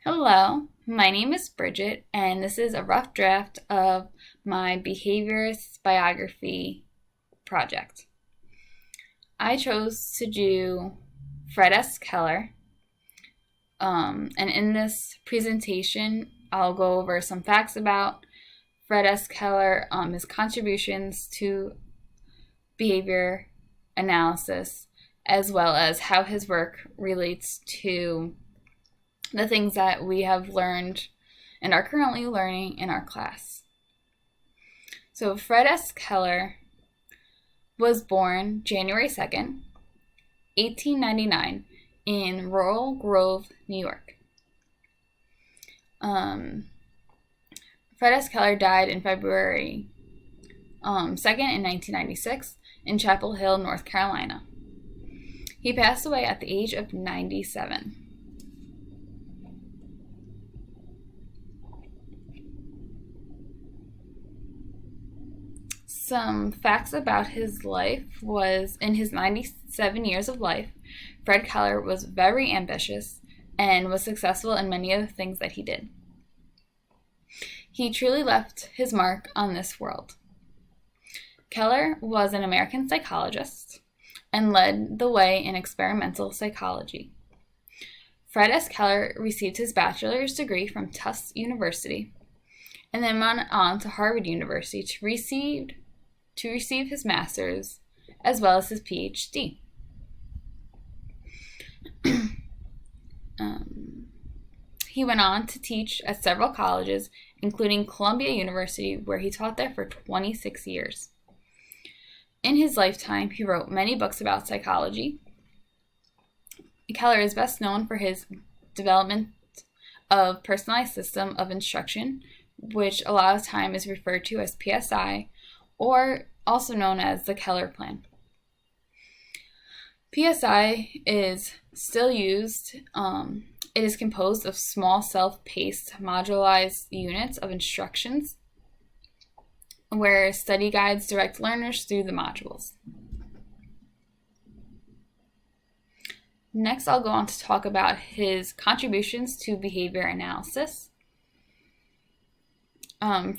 Hello, my name is Bridget, and this is a rough draft of my behaviorist biography project. I chose to do Fred S. Keller, and in this presentation, I'll go over some facts about Fred S. Keller, his contributions to behavior analysis, as well as how his work relates to the things that we have learned and are currently learning in our class. So Fred S. Keller was born January 2nd, 1899 in Laurel Grove, New York. Fred S. Keller died in February 2nd in 1996 in Chapel Hill, North Carolina. He passed away at the age of 97. Some facts about his life was in his 97 years of life, Fred Keller was very ambitious and was successful in many of the things that he did. He truly left his mark on this world. Keller was an American psychologist and led the way in experimental psychology. Fred S. Keller received his bachelor's degree from Tufts University and then went on to Harvard University to receive his master's as well as his PhD. He went on to teach at several colleges, including Columbia University, where he taught there for 26 years. In his lifetime, he wrote many books about psychology. Keller is best known for his development of personalized system of instruction, which a lot of time is referred to as PSI, or also known as the Keller Plan. PSI is still used. It is composed of small self-paced modularized units of instructions where study guides direct learners through the modules. Next, I'll go on to talk about his contributions to behavior analysis.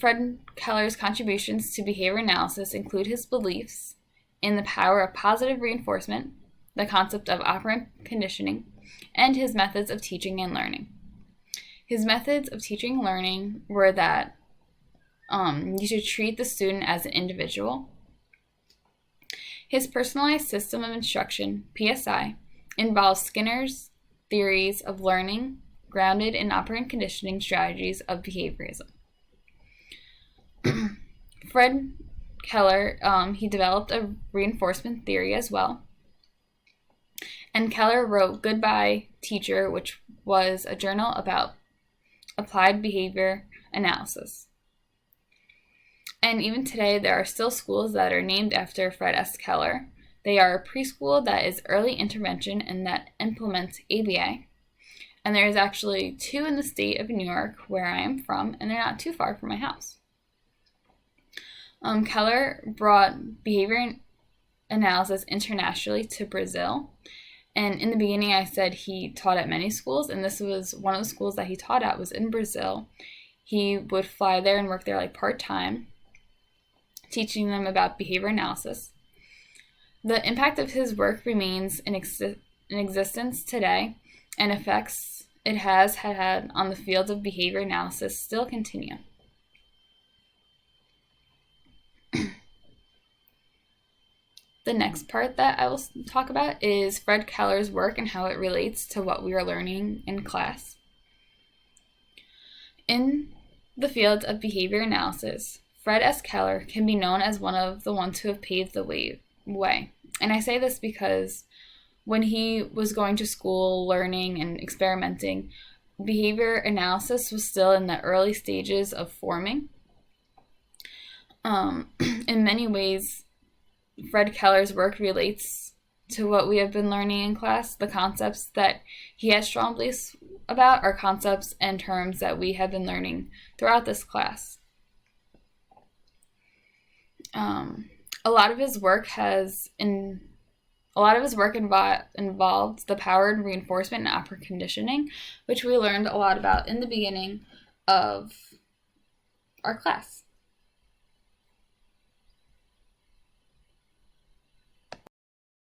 Fred Keller's contributions to behavior analysis include his beliefs in the power of positive reinforcement, the concept of operant conditioning, and his methods of teaching and learning. His methods of teaching and learning were that you should treat the student as an individual. His personalized system of instruction, PSI, involves Skinner's theories of learning grounded in operant conditioning strategies of behaviorism. Fred Keller, he developed a reinforcement theory as well. And Keller wrote Goodbye Teacher, which was a journal about applied behavior analysis. And even today, there are still schools that are named after Fred S. Keller. They are a preschool that is early intervention and that implements ABA. And there's actually 2 in the state of New York, where I am from, and they're not too far from my house. Keller brought behavior analysis internationally to Brazil. And in the beginning, I said he taught at many schools, and this was one of the schools that he taught at was in Brazil. He would fly there and work there like part-time, teaching them about behavior analysis. The impact of his work remains in existence today, and effects it has had on the field of behavior analysis still continue. The next part that I will talk about is Fred Keller's work and how it relates to what we are learning in class. In the field of behavior analysis, Fred S. Keller can be known as one of the ones who have paved the way. And I say this because when he was going to school, learning, and experimenting, behavior analysis was still in the early stages of forming. In many ways, Fred Keller's work relates to what we have been learning in class. The concepts that he has strong beliefs about are concepts and terms that we have been learning throughout this class. A lot of his work has A lot of his work involved the power and reinforcement and upper conditioning, which we learned a lot about in the beginning of our class.